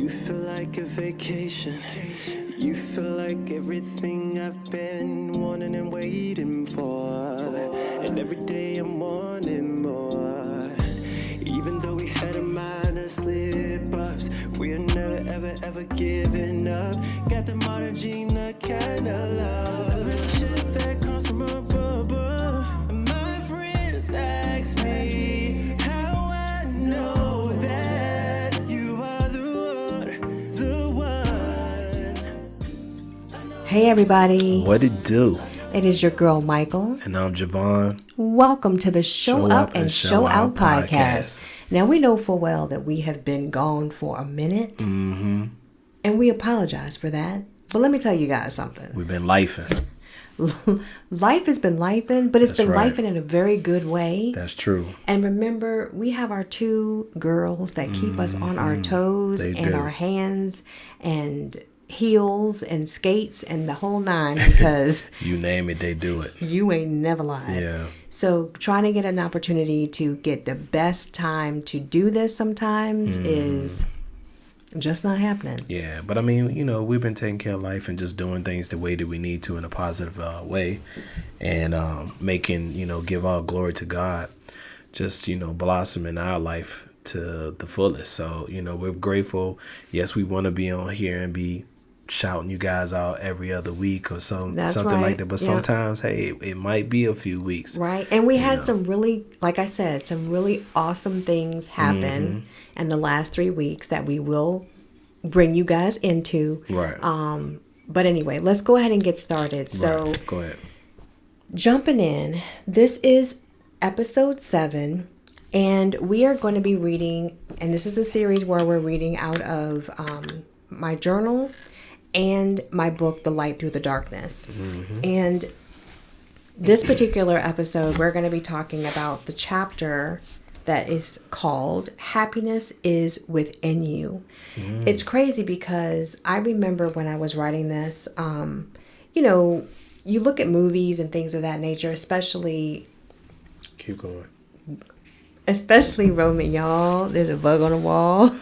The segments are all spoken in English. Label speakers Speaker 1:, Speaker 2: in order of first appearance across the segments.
Speaker 1: You feel like a vacation. You feel like everything I've been wanting and waiting for. And every day I'm wanting more. Even though we had a minor slip-ups, we're never, ever, ever giving up. Got the modern Gina kind of love. Real shit that comes from above. And my friends ask me how I know that you are the one.
Speaker 2: Hey everybody.
Speaker 3: What it do?
Speaker 2: It is your girl Michael.
Speaker 3: And I'm Javon.
Speaker 2: Welcome to the Show Up and Show Out podcast. Now we know full well that we have been gone for a minute.
Speaker 3: Mm-hmm.
Speaker 2: And we apologize for that. But let me tell you guys something.
Speaker 3: We've been lifing.
Speaker 2: Life has been lifing, but it's
Speaker 3: That's
Speaker 2: been
Speaker 3: right.
Speaker 2: lifing in a very good way.
Speaker 3: That's true.
Speaker 2: And remember, we have our two girls that keep us on our toes
Speaker 3: They
Speaker 2: and
Speaker 3: do.
Speaker 2: our hands and heels and skates and the whole nine because
Speaker 3: You name it, they do it.
Speaker 2: you ain't never lied.
Speaker 3: Yeah.
Speaker 2: So trying to get an opportunity to get the best time to do this sometimes is just not happening.
Speaker 3: Yeah. But I mean, you know, we've been taking care of life and just doing things the way that we need to in a positive way. And making, give all glory to God. Just, blossom in our life to the fullest. So, we're grateful. Yes, we want to be on here and be shouting you guys out every other week or something
Speaker 2: right.
Speaker 3: like that. But
Speaker 2: Yeah.
Speaker 3: sometimes, hey, it might be a few weeks.
Speaker 2: Right. And we had some really, like I said, some really awesome things happen in the last 3 weeks that we will bring you guys into.
Speaker 3: Right.
Speaker 2: But anyway, let's go ahead and get started. So
Speaker 3: Right. Go ahead.
Speaker 2: jumping in, this is episode 7. And we are going to be reading, and this is a series where we're reading out of my journal and my book, The Light Through the Darkness. And this particular episode, we're going to be talking about the chapter that is called Happiness is Within You. It's crazy because I remember when I was writing this, you look at movies and things of that nature, especially
Speaker 3: Keep going.
Speaker 2: Roman, y'all. There's a bug on the wall.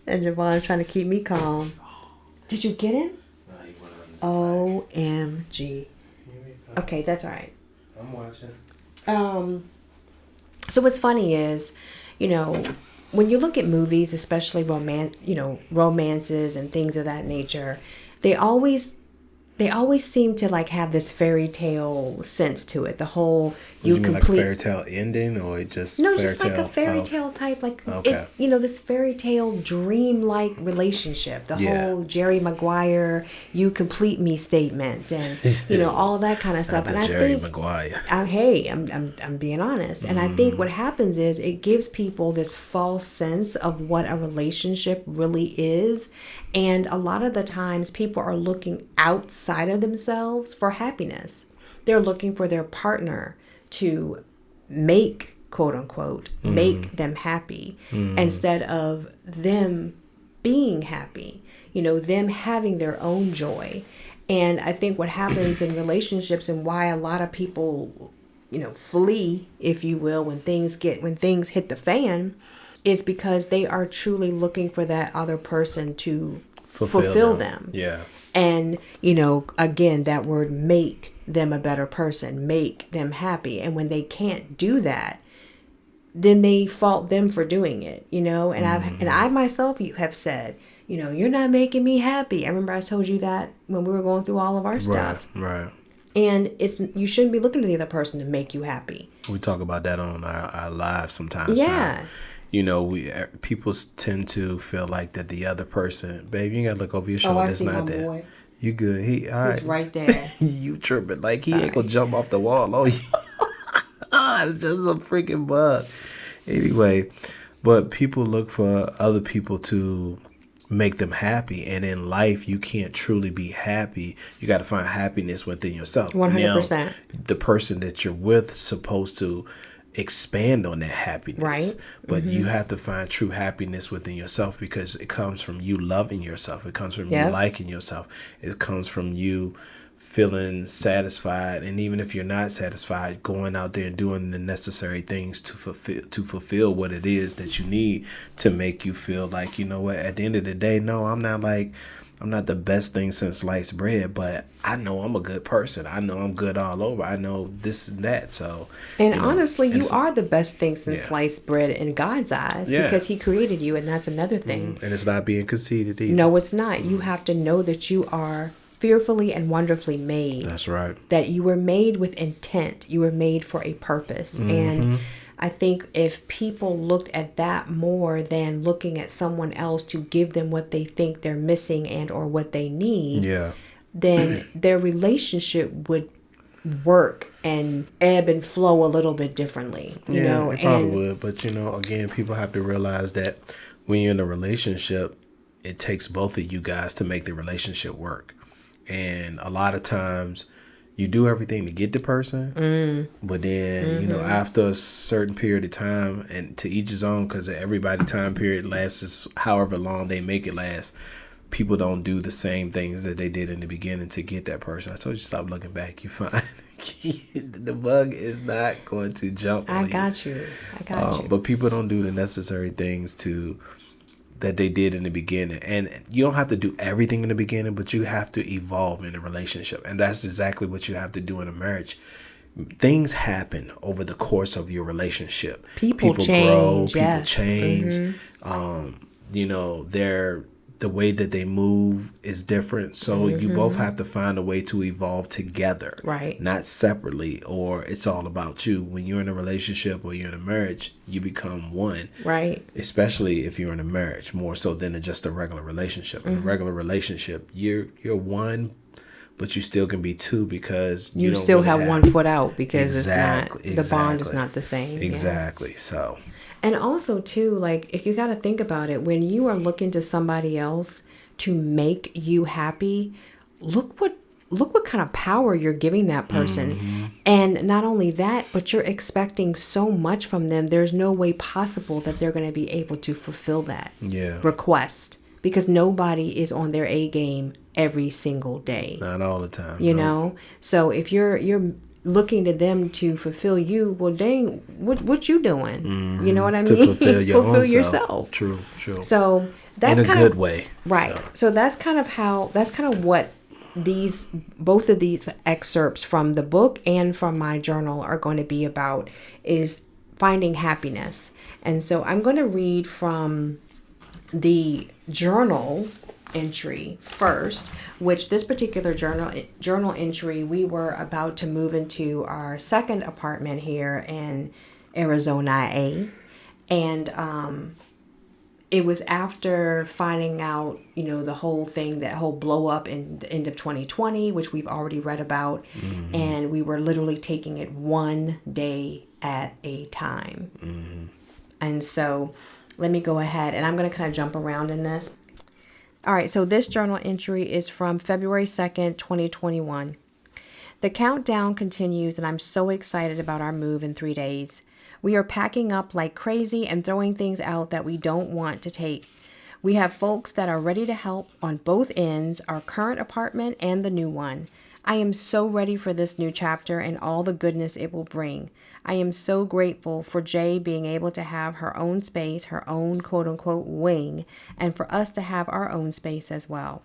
Speaker 2: And Javon trying to keep me calm. Did you get him? OMG. Okay, that's all right.
Speaker 3: I'm watching.
Speaker 2: So what's funny is, when you look at movies, especially romances and things of that nature, they always seem to like have this fairy tale sense to it. The whole
Speaker 3: You mean like a fairy tale ending or just
Speaker 2: just like a fairy tale type, like
Speaker 3: Okay.
Speaker 2: this fairy tale dream like relationship. The whole Jerry Maguire, "You complete me" statement, and all of that kind of stuff. And I
Speaker 3: Jerry
Speaker 2: think,
Speaker 3: Maguire.
Speaker 2: I'm being honest, and I think what happens is it gives people this false sense of what a relationship really is, and a lot of the times people are looking outside of themselves for happiness. They're looking for their partner to make, quote unquote, make them happy instead of them being happy, them having their own joy. And I think what happens in relationships and why a lot of people, flee, if you will, when things hit the fan is because they are truly looking for that other person to fulfill them.
Speaker 3: Yeah.
Speaker 2: And, again, that word, make them a better person, make them happy. And when they can't do that, then they fault them for doing it, and I myself have said, you're not making me happy. I remember I told you that when we were going through all of our stuff.
Speaker 3: Right.
Speaker 2: And you shouldn't be looking to the other person to make you happy.
Speaker 3: We talk about that on our lives sometimes.
Speaker 2: Yeah.
Speaker 3: People tend to feel like that the other person, babe, you ain't gotta look over your shoulder.
Speaker 2: I
Speaker 3: It's
Speaker 2: see
Speaker 3: not
Speaker 2: my
Speaker 3: there.
Speaker 2: boy.
Speaker 3: You good? He's
Speaker 2: right there.
Speaker 3: You tripping? Like he
Speaker 2: Sorry.
Speaker 3: ain't gonna jump off the wall. Oh, it's just a freaking bug. Anyway, but people look for other people to make them happy, and in life you can't truly be happy. You got to find happiness within yourself.
Speaker 2: 100%.
Speaker 3: Now, the person that you're with is supposed to expand on that happiness,
Speaker 2: right?
Speaker 3: But you have to find true happiness within yourself, because it comes from you loving yourself. It comes from you liking yourself. It comes from you feeling satisfied, and even if you're not satisfied, going out there and doing the necessary things to fulfill what it is that you need to make you feel like, you know what, at the end of the day, no, I'm not the best thing since sliced bread, but I know I'm a good person. I know I'm good all over. I know this and that. So,
Speaker 2: and honestly, you are the best thing since
Speaker 3: Yeah.
Speaker 2: sliced bread in God's eyes,
Speaker 3: Yeah.
Speaker 2: because he created you, and that's another thing.
Speaker 3: And it's not being conceited either.
Speaker 2: No, it's not. You have to know that you are fearfully and wonderfully made.
Speaker 3: That's right.
Speaker 2: That you were made with intent. You were made for a purpose. And I think if people looked at that more than looking at someone else to give them what they think they're missing and or what they need,
Speaker 3: Yeah.
Speaker 2: then their relationship would work and ebb and flow a little bit differently. You know,
Speaker 3: it probably would. But, you know, again, people have to realize that when you're in a relationship, it takes both of you guys to make the relationship work. And a lot of times you do everything to get the person, but then, you know, after a certain period of time, and to each his own, because everybody time period lasts however long they make it last, people don't do the same things that they did in the beginning to get that person. I told you, stop looking back. You find the bug is not going to jump on
Speaker 2: I got you.
Speaker 3: But people don't do the necessary things that they did in the beginning. And you don't have to do everything in the beginning, but you have to evolve in a relationship. And that's exactly what you have to do in a marriage. Things happen over the course of your relationship.
Speaker 2: People change,
Speaker 3: grow, people
Speaker 2: yes.
Speaker 3: change. You know, the way that they move is different. So you both have to find a way to evolve together.
Speaker 2: Right.
Speaker 3: Not separately, or it's all about you. When you're in a relationship or you're in a marriage, you become one.
Speaker 2: Right.
Speaker 3: Especially if you're in a marriage, more so than just a regular relationship. In a regular relationship, you're one, but you still can be two, because
Speaker 2: you
Speaker 3: don't
Speaker 2: still
Speaker 3: really
Speaker 2: have one foot out, because
Speaker 3: Exactly,
Speaker 2: the bond is not the same.
Speaker 3: Exactly. So.
Speaker 2: And also too, like, if you got to think about it, when you are looking to somebody else to make you happy, look what kind of power you're giving that person. And not only that, but you're expecting so much from them. There's no way possible that they're going to be able to fulfill that request, because nobody is on their A game every single day.
Speaker 3: Not all the time.
Speaker 2: You know? So if you're looking to them to fulfill you, well, dang, what you doing? You know what I mean?
Speaker 3: To fulfill your own
Speaker 2: yourself.
Speaker 3: True.
Speaker 2: So that's
Speaker 3: in a good way.
Speaker 2: Right. So that's kind of what both of these excerpts from the book and from my journal are going to be about, is finding happiness. And so I'm going to read from the journal entry first, which this particular journal entry, we were about to move into our second apartment here in Arizona, and it was after finding out, you know, the whole thing, that whole blow up in the end of 2020, which we've already read about, and we were literally taking it one day at a time. And so let me go ahead, and I'm going to kind of jump around in this. All right, so this journal entry is from February 2nd, 2021. The countdown continues, and I'm so excited about our move in 3 days. We are packing up like crazy and throwing things out that we don't want to take. We have folks that are ready to help on both ends, our current apartment and the new one. I am so ready for this new chapter and all the goodness it will bring. I am so grateful for Jay being able to have her own space, her own quote-unquote wing, and for us to have our own space as well.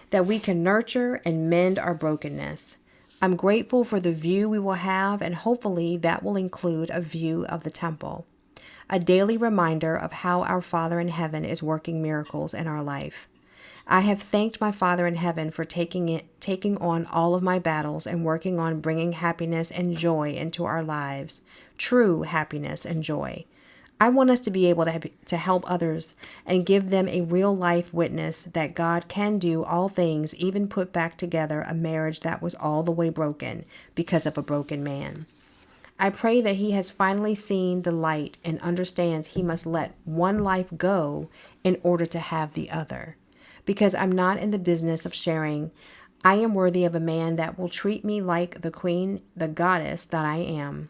Speaker 2: That we can nurture and mend our brokenness. I'm grateful for the view we will have, and hopefully that will include a view of the temple. A daily reminder of how our Father in heaven is working miracles in our life. I have thanked my Father in heaven for taking on all of my battles and working on bringing happiness and joy into our lives. True happiness and joy. I want us to be able to help others and give them a real life witness that God can do all things, even put back together a marriage that was all the way broken because of a broken man. I pray that he has finally seen the light and understands he must let one life go in order to have the other. Because I'm not in the business of sharing. I am worthy of a man that will treat me like the queen, the goddess that I am.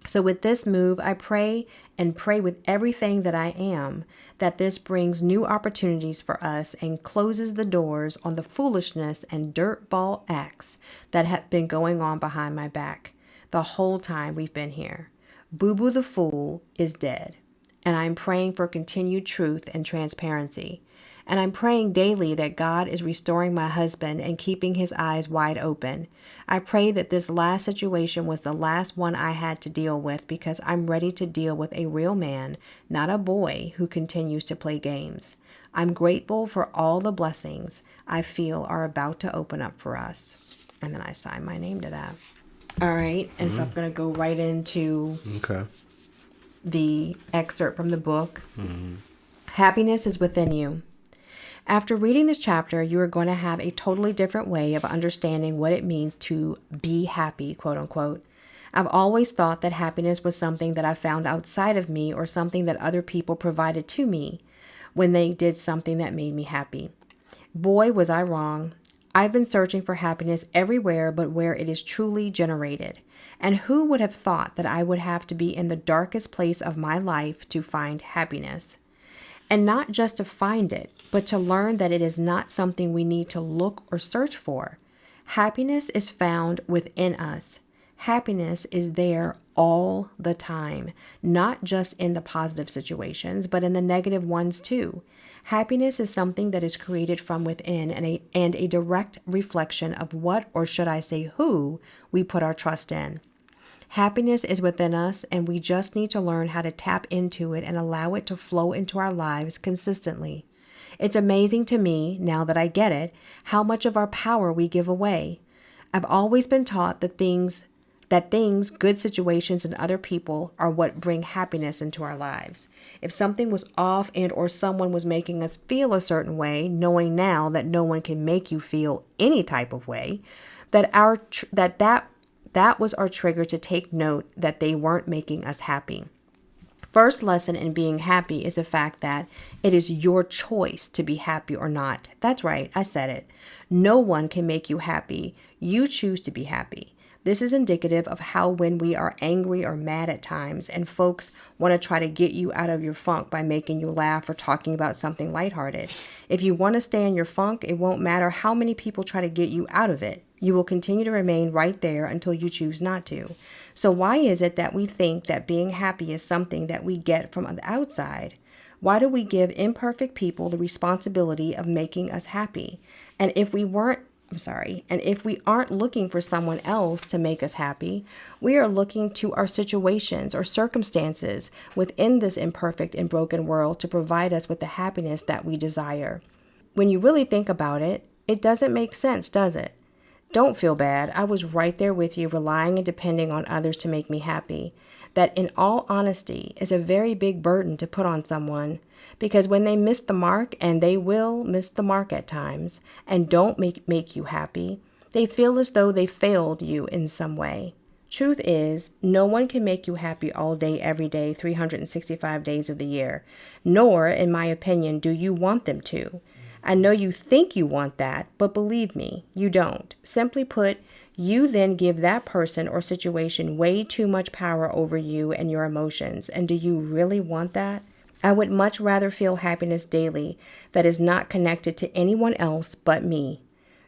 Speaker 2: So with this move, I pray and pray with everything that I am that this brings new opportunities for us and closes the doors on the foolishness and dirtball acts that have been going on behind my back the whole time we've been here. Boo Boo the Fool is dead, and I'm praying for continued truth and transparency. And I'm praying daily that God is restoring my husband and keeping his eyes wide open. I pray that this last situation was the last one I had to deal with because I'm ready to deal with a real man, not a boy who continues to play games. I'm grateful for all the blessings I feel are about to open up for us. And then I sign my name to that. All right. And so I'm going to go right into the excerpt from the book. Happiness is within you. After reading this chapter, you are going to have a totally different way of understanding what it means to be happy, quote unquote. I've always thought that happiness was something that I found outside of me or something that other people provided to me when they did something that made me happy. Boy, was I wrong. I've been searching for happiness everywhere but where it is truly generated. And who would have thought that I would have to be in the darkest place of my life to find happiness? And not just to find it, but to learn that it is not something we need to look or search for. Happiness is found within us. Happiness is there all the time, not just in the positive situations, but in the negative ones too. Happiness is something that is created from within and a direct reflection of what, or should I say who, we put our trust in. Happiness is within us, and we just need to learn how to tap into it and allow it to flow into our lives consistently. It's amazing to me, now that I get it, how much of our power we give away. I've always been taught that things, good situations, and other people are what bring happiness into our lives. If something was off and or someone was making us feel a certain way, knowing now that no one can make you feel any type of way, that was our trigger to take note that they weren't making us happy. First lesson in being happy is the fact that it is your choice to be happy or not. That's right, I said it. No one can make you happy. You choose to be happy. This is indicative of how when we are angry or mad at times and folks want to try to get you out of your funk by making you laugh or talking about something lighthearted. If you want to stay in your funk, it won't matter how many people try to get you out of it. You will continue to remain right there until you choose not to. So why is it that we think that being happy is something that we get from the outside? Why do we give imperfect people the responsibility of making us happy? And if we aren't looking for someone else to make us happy, we are looking to our situations or circumstances within this imperfect and broken world to provide us with the happiness that we desire. When you really think about it, it doesn't make sense, does it? Don't feel bad. I was right there with you, relying and depending on others to make me happy. That, in all honesty, is a very big burden to put on someone, because when they miss the mark, and they will miss the mark at times, and don't make you happy, they feel as though they failed you in some way. Truth is, no one can make you happy all day, every day, 365 days of the year, nor, in my opinion, do you want them to. I know you think you want that, but believe me, you don't. Simply put, you then give that person or situation way too much power over you and your emotions. And do you really want that? I would much rather feel happiness daily that is not connected to anyone else but me.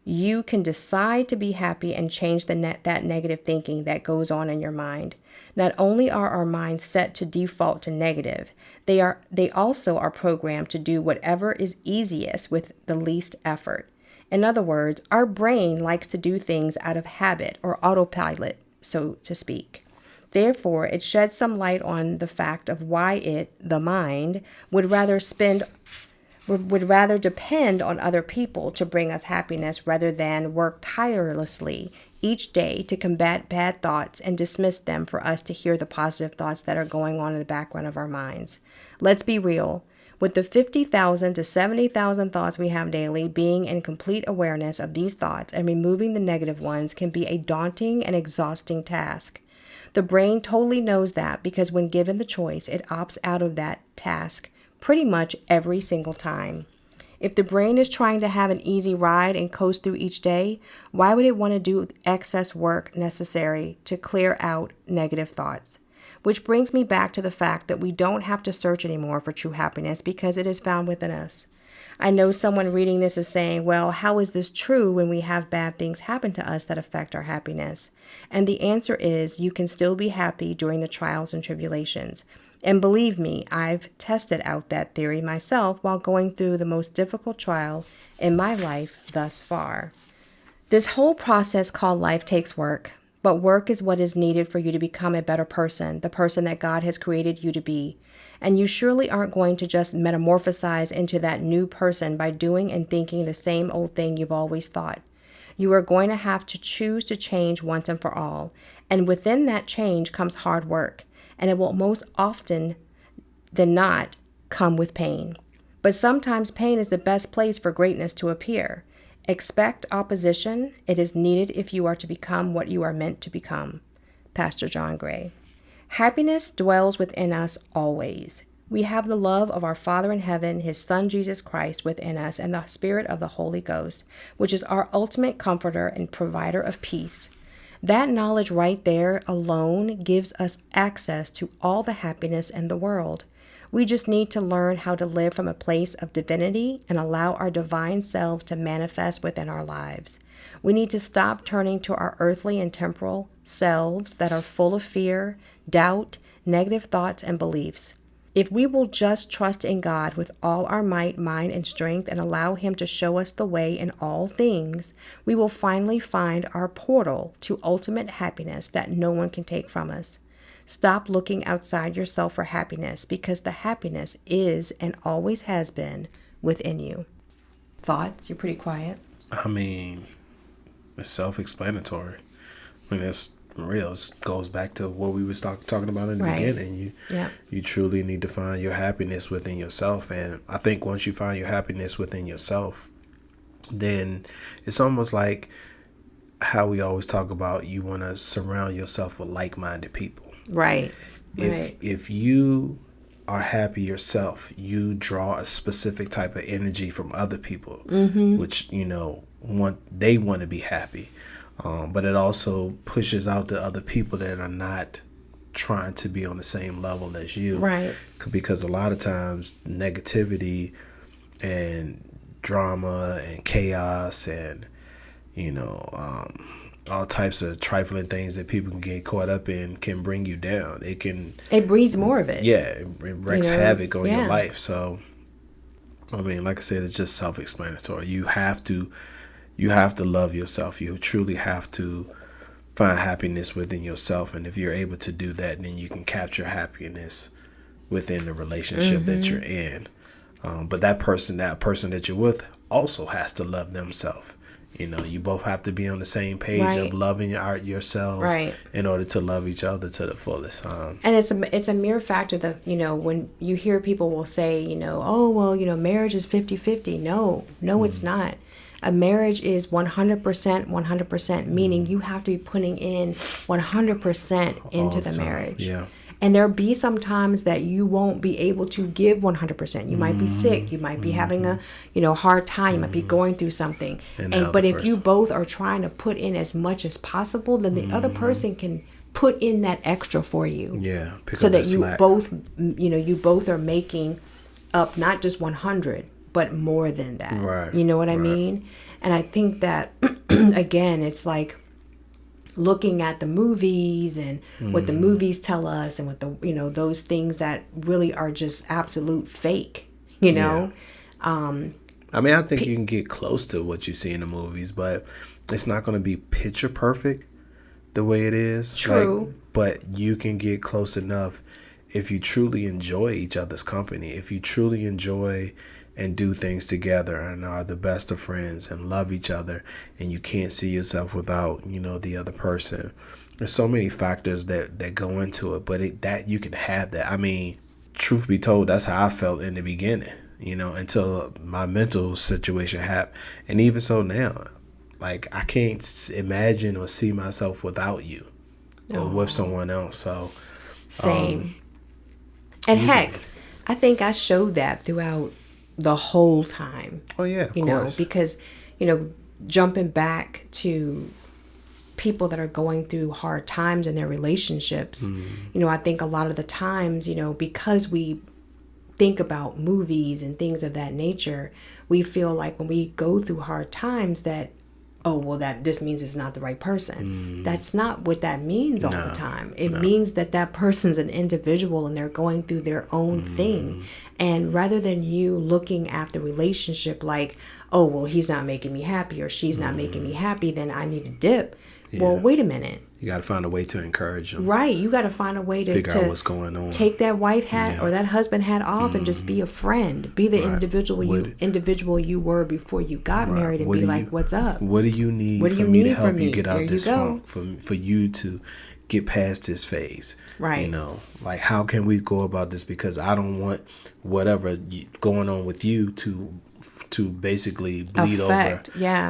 Speaker 2: You can decide to be happy and change that negative thinking that goes on in your mind. Not only are our minds set to default to negative, they also are programmed to do whatever is easiest with the least effort. In other words, our brain likes to do things out of habit or autopilot, so to speak. Therefore, it sheds some light on the fact of why the mind, would rather depend on other people to bring us happiness rather than work tirelessly each day to combat bad thoughts and dismiss them for us to hear the positive thoughts that are going on in the background of our minds. Let's be real. With the 50,000 to 70,000 thoughts we have daily, being in complete awareness of these thoughts and removing the negative ones can be a daunting and exhausting task. The brain totally knows that because when given the choice, it opts out of that task pretty much every single time. If the brain is trying to have an easy ride and coast through each day, why would it want to do excess work necessary to clear out negative thoughts? Which brings me back to the fact that we don't have to search anymore for true happiness because it is found within us. I know someone reading this is saying, well, how is this true when we have bad things happen to us that affect our happiness? And the answer is you can still be happy during the trials and tribulations. And believe me, I've tested out that theory myself while going through the most difficult trial in my life thus far. This whole process called life takes work, but work is what is needed for you to become a better person, the person that God has created you to be. And you surely aren't going to just metamorphosize into that new person by doing and thinking the same old thing you've always thought. You are going to have to choose to change once and for all. And within that change comes hard work. And it will most often than not come with pain. But sometimes pain is the best place for greatness to appear. Expect opposition. It is needed if you are to become what you are meant to become. Pastor John Gray. Happiness dwells within us always. We have the love of our Father in heaven, His Son Jesus Christ within us, and the Spirit of the Holy Ghost, which is our ultimate comforter and provider of peace. That knowledge right there alone gives us access to all the happiness in the world. We just need to learn how to live from a place of divinity and allow our divine selves to manifest within our lives. We need to stop turning to our earthly and temporal selves that are full of fear, doubt, negative thoughts, and beliefs. If we will just trust in God with all our might, mind, and strength and allow Him to show us the way in all things, we will finally find our portal to ultimate happiness that no one can take from us. Stop looking outside yourself for happiness because the happiness is and always has been within you. Thoughts? You're pretty quiet.
Speaker 3: I mean, it's self-explanatory. I mean, that's real. It goes back to what we was talking about in the beginning. You truly need to find your happiness within yourself. And I think once you find your happiness within yourself, then it's almost like how we always talk about you want to surround yourself with like-minded people.
Speaker 2: Right.
Speaker 3: If you are happy yourself, you draw a specific type of energy from other people, which, they want to be happy. But it also pushes out the other people that are not trying to be on the same level as you.
Speaker 2: Right.
Speaker 3: Because a lot of times negativity and drama and chaos and, all types of trifling things that people can get caught up in can bring you down. It
Speaker 2: breeds more of it.
Speaker 3: Yeah, it wreaks havoc on your life. So, I mean, like I said, it's just self-explanatory. You have to love yourself. You truly have to find happiness within yourself. And if you're able to do that, then you can capture happiness within the relationship that you're in. But that person that you're with also has to love themselves. You both have to be on the same page of loving yourselves in order to love each other to the fullest.
Speaker 2: And it's a mere fact that, when you hear people will say, marriage is 50-50. No, it's not. A marriage is 100%, meaning you have to be putting in 100% into the marriage.
Speaker 3: Yeah.
Speaker 2: And there'll be some times that you won't be able to give 100%. You might be sick. You might be having a, hard time. You might be going through something. But if you both are trying to put in as much as possible, then the other person can put in that extra for you.
Speaker 3: Yeah.
Speaker 2: So that you both are making up not just 100, but more than that.
Speaker 3: Right.
Speaker 2: You know what I mean? And I think that, again, it's like looking at the movies and what the movies tell us and what the, those things that really are just absolute fake,
Speaker 3: Yeah. I mean, I think you can get close to what you see in the movies, but it's not going to be picture perfect the way it is.
Speaker 2: True.
Speaker 3: But you can get close enough if you truly enjoy each other's company, if you truly enjoy and do things together and are the best of friends and love each other, and you can't see yourself without, the other person. There's so many factors that go into it, but that you can have that. I mean, truth be told, that's how I felt in the beginning, until my mental situation happened. And even so now, like, I can't imagine or see myself without you or with someone else. So
Speaker 2: same. And heck, I think I showed that throughout the whole time.
Speaker 3: Oh yeah, of course.
Speaker 2: Because, jumping back to people that are going through hard times in their relationships, you know, I think a lot of the times, you know, because we think about movies and things of that nature, we feel like when we go through hard times that, oh, well, that this means it's not the right person. That's not what that means all the time. It means that that person's an individual and they're going through their own thing. And rather than you looking at the relationship like, oh, well, he's not making me happy or she's not making me happy, then I need to dip. Yeah. Well, wait a minute.
Speaker 3: You got to find a way to encourage them.
Speaker 2: Right. You got to find a way to
Speaker 3: figure out what's going on.
Speaker 2: Take that wife hat or that husband hat off and just be a friend. Be the individual you were before you got married, and be like, what's up?
Speaker 3: What do you need for me to help you get out this funk? For you to get past this phase.
Speaker 2: Right.
Speaker 3: You know, like, how can we go about this? Because I don't want whatever going on with you to basically bleed over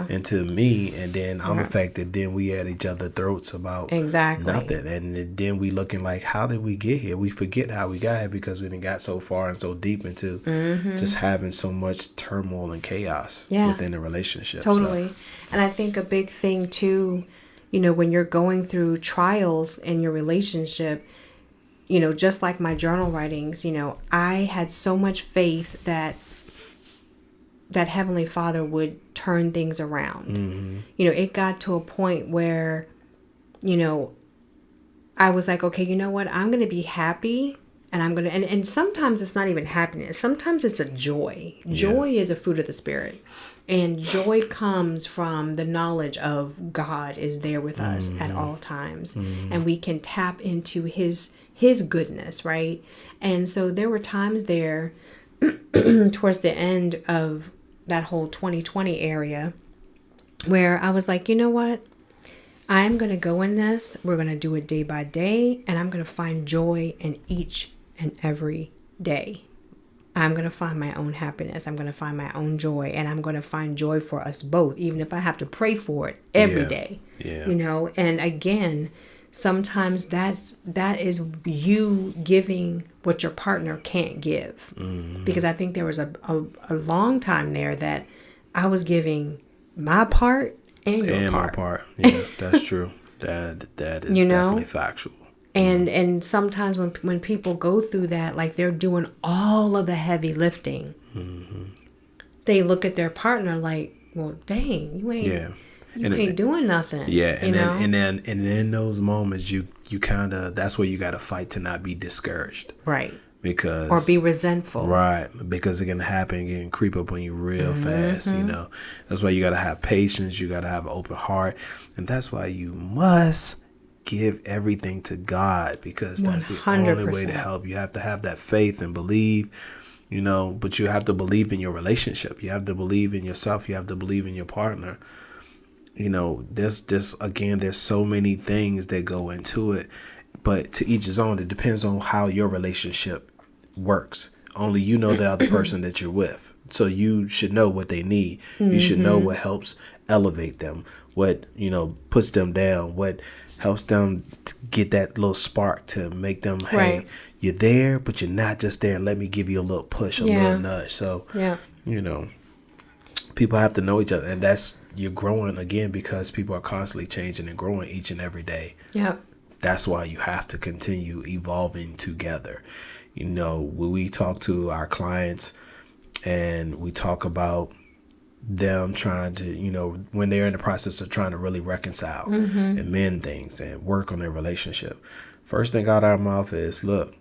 Speaker 3: into me, and then I'm affected. Then we at each other's throats about nothing, and then we looking like, how did we get here? We forget how we got here because we done got so far and so deep into just having so much turmoil and chaos within the relationship.
Speaker 2: Totally. And I think a big thing too, you know, when you're going through trials in your relationship, you know, just like my journal writings, you know, I had so much faith that Heavenly Father would turn things around. You know, it got to a point where, you know, I was like, okay, you know what? I'm going to be happy, and I'm going to, and sometimes it's not even happiness. Sometimes it's a joy. Joy is a fruit of the Spirit. And joy comes from the knowledge of God is there with us at all times. And we can tap into his goodness, right? And so there were times there towards the end of that whole 2020 area where I was like, you know what? I'm going to go in this. We're going to do it day by day. And I'm going to find joy in each and every day. I'm going to find my own happiness. I'm going to find my own joy. And I'm going to find joy for us both, even if I have to pray for it every day. You know, and again, sometimes that is you giving what your partner can't give. Because I think there was a long time there that I was giving my part and your part. My part.
Speaker 3: Yeah, that's true. That is definitely factual.
Speaker 2: And sometimes when people go through that, like they're doing all of the heavy lifting, they look at their partner like, well, dang, you ain't. You ain't doing nothing.
Speaker 3: Yeah, and then in those moments, you kind of, that's where you got to fight to not be discouraged,
Speaker 2: right?
Speaker 3: Because
Speaker 2: or be resentful,
Speaker 3: right? Because it can happen, it can creep up on you real fast. You know, that's why you got to have patience. You got to have an open heart, and that's why you must give everything to God, because that's 100%. The only way to help. You have to have that faith and believe. You know, but you have to believe in your relationship. You have to believe in yourself. You have to believe in your partner. You know, there's so many things that go into it, but to each his own. It depends on how your relationship works. Only you know the other person that you're with. So you should know what they need. You should know what helps elevate them, what, you know, puts them down, what helps them to get that little spark to make them, hey, you're there, but you're not just there. Let me give you a little push, a little nudge. So, you know, people have to know each other, and you're growing again because people are constantly changing and growing each and every day. Yeah. That's why you have to continue evolving together. You know, when we talk to our clients and we talk about them trying to, you know, when they're in the process of trying to really reconcile and mend things and work on their relationship, first thing out of our mouth is, look,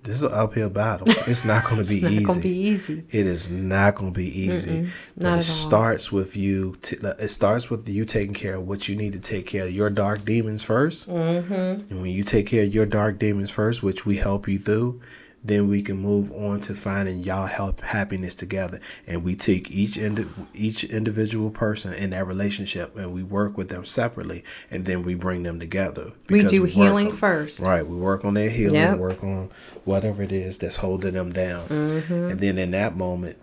Speaker 3: this is an uphill battle. It's not going to be easy. It's not going to be easy. It is not going to be easy. But it starts with you. It starts with you taking care of what you need to take care of, your dark demons first. And when you take care of your dark demons first, which we help you through, then we can move on to finding y'all happiness together. And we take each individual person in that relationship and we work with them separately, and then we bring them together.
Speaker 2: We do healing first.
Speaker 3: Right. We work on their healing, work on whatever it is that's holding them down. And then in that moment,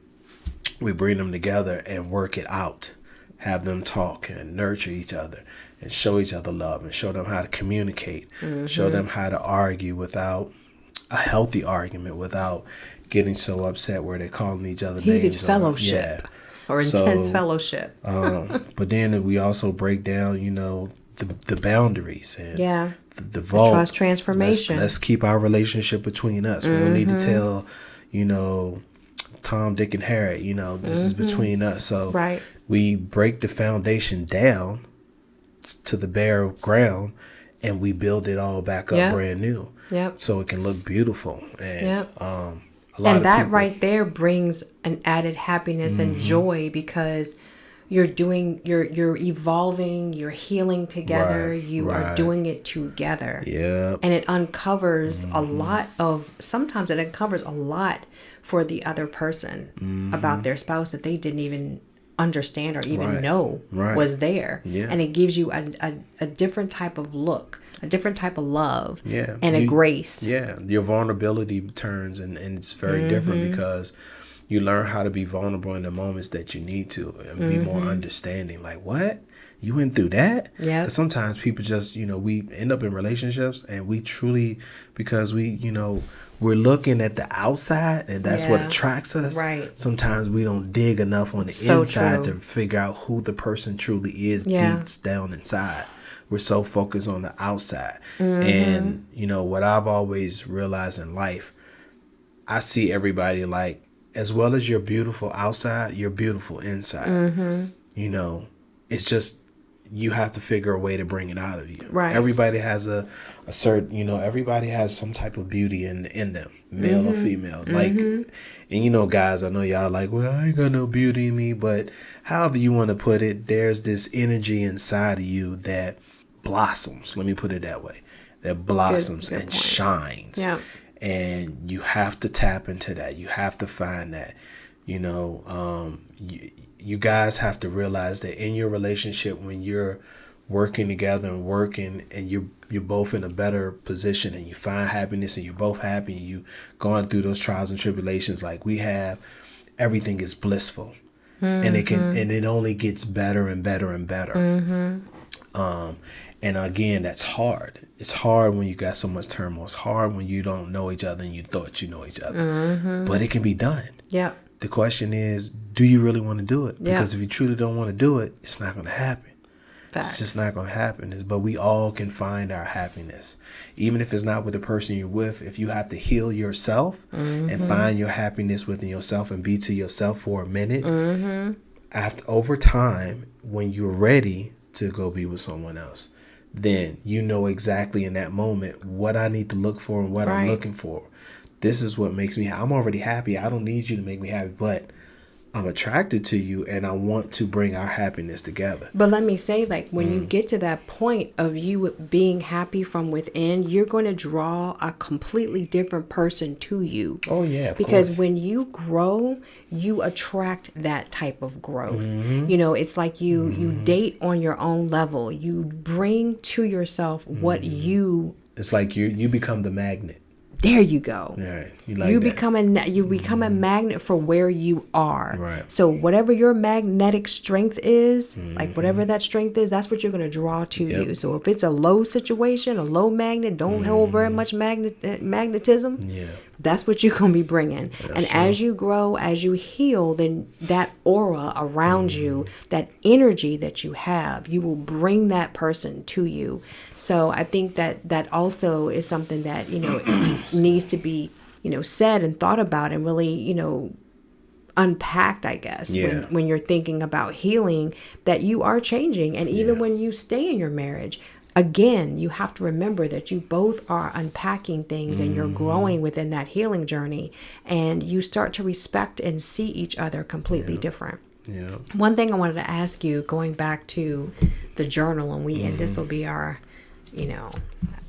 Speaker 3: we bring them together and work it out. Have them talk and nurture each other and show each other love and show them how to communicate. Show them how to argue without a healthy argument, without getting so upset where they're calling each other names.
Speaker 2: Heated fellowship or intense fellowship.
Speaker 3: But then we also break down, you know, the boundaries and the vault.
Speaker 2: Trust transformation.
Speaker 3: Let's keep our relationship between us. We don't need to tell, Tom, Dick, and Harry, this is between us. So we break the foundation down to the bare ground and we build it all back up brand new. So it can look beautiful. And
Speaker 2: and that right there brings an added happiness and joy, because you're evolving, you're healing together, you are doing it together. And it uncovers sometimes it uncovers a lot for the other person about their spouse that they didn't even understand or even know was there. And it gives you a different type of look, a different type of love, and a grace.
Speaker 3: Your vulnerability turns, and it's very different, because you learn how to be vulnerable in the moments that you need to, and be more understanding. Like, what? You went through that? Yeah. Sometimes people just, we end up in relationships and we truly, because we're looking at the outside and that's what attracts us. Sometimes we don't dig enough on the inside to figure out who the person truly is deep down inside. We're so focused on the outside. And, what I've always realized in life, I see everybody like, as well as you're beautiful outside, you're beautiful inside. It's just, you have to figure a way to bring it out of you. Everybody has a certain, everybody has some type of beauty in them, male or female. Like, and guys, I know y'all like, well, I ain't got no beauty in me, but however you want to put it, there's this energy inside of you that blossoms. Let me put it that way. That blossoms and shines. And you have to tap into that. You have to find that. You guys have to realize that in your relationship, when you're working together and working, and you're both in a better position, and you find happiness, and you're both happy, and you going through those trials and tribulations like we have, everything is blissful, and it only gets better and better and better. And again, that's hard. It's hard when you got so much turmoil. It's hard when you don't know each other and you thought you know each other. But it can be done. The question is, do you really want to do it? Because if you truly don't want to do it, it's not going to happen. It's just not going to happen. But we all can find our happiness. Even if it's not with the person you're with, if you have to heal yourself and find your happiness within yourself and be to yourself for a minute, over time, when you're ready to go be with someone else, then you know exactly in that moment what I need to look for and what I'm looking for. This is what makes me I'm already happy. I don't need you to make me happy, but I'm attracted to you and I want to bring our happiness together.
Speaker 2: But let me say, like, when you get to that point of you being happy from within, you're going to draw a completely different person to you.
Speaker 3: Oh, yeah.
Speaker 2: Because when you grow, you attract that type of growth. It's like you date on your own level. You bring to yourself what you...
Speaker 3: It's like you become the magnet.
Speaker 2: There you go.
Speaker 3: Right.
Speaker 2: You become a magnet for where you are.
Speaker 3: Right.
Speaker 2: So whatever your magnetic strength is, like whatever that strength is, that's what you're going to draw to you. So if it's a low situation, a low magnet, don't hold very much magnetism. That's what you're going to be bringing. And as you grow, as you heal, then that aura around you, that energy that you have, you will bring that person to you. So I think that also is something that, needs to be, said and thought about and really, unpacked, I guess, when you're thinking about healing, that you are changing. And even when you stay in your marriage, again, you have to remember that you both are unpacking things and you're growing within that healing journey, and you start to respect and see each other completely different. One thing I wanted to ask you, going back to the journal, and this will be our,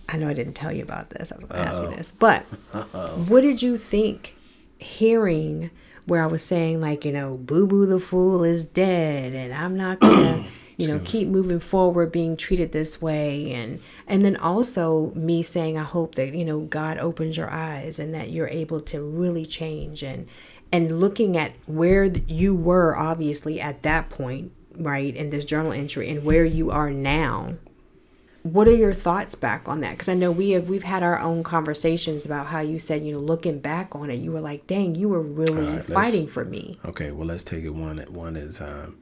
Speaker 2: I know I didn't tell you about this. I was going to ask you this, but what did you think hearing where I was saying, like, Boo Boo the Fool is dead and I'm not going to, keep moving forward being treated this way. And then also me saying, I hope that, God opens your eyes and that you're able to really change, and looking at where you were obviously at that point, right, in this journal entry, and where you are now. What are your thoughts back on that? Because I know we've had our own conversations about how you said, looking back on it, you were like, dang, you were really fighting for me.
Speaker 3: Okay, well, let's take it one at a time.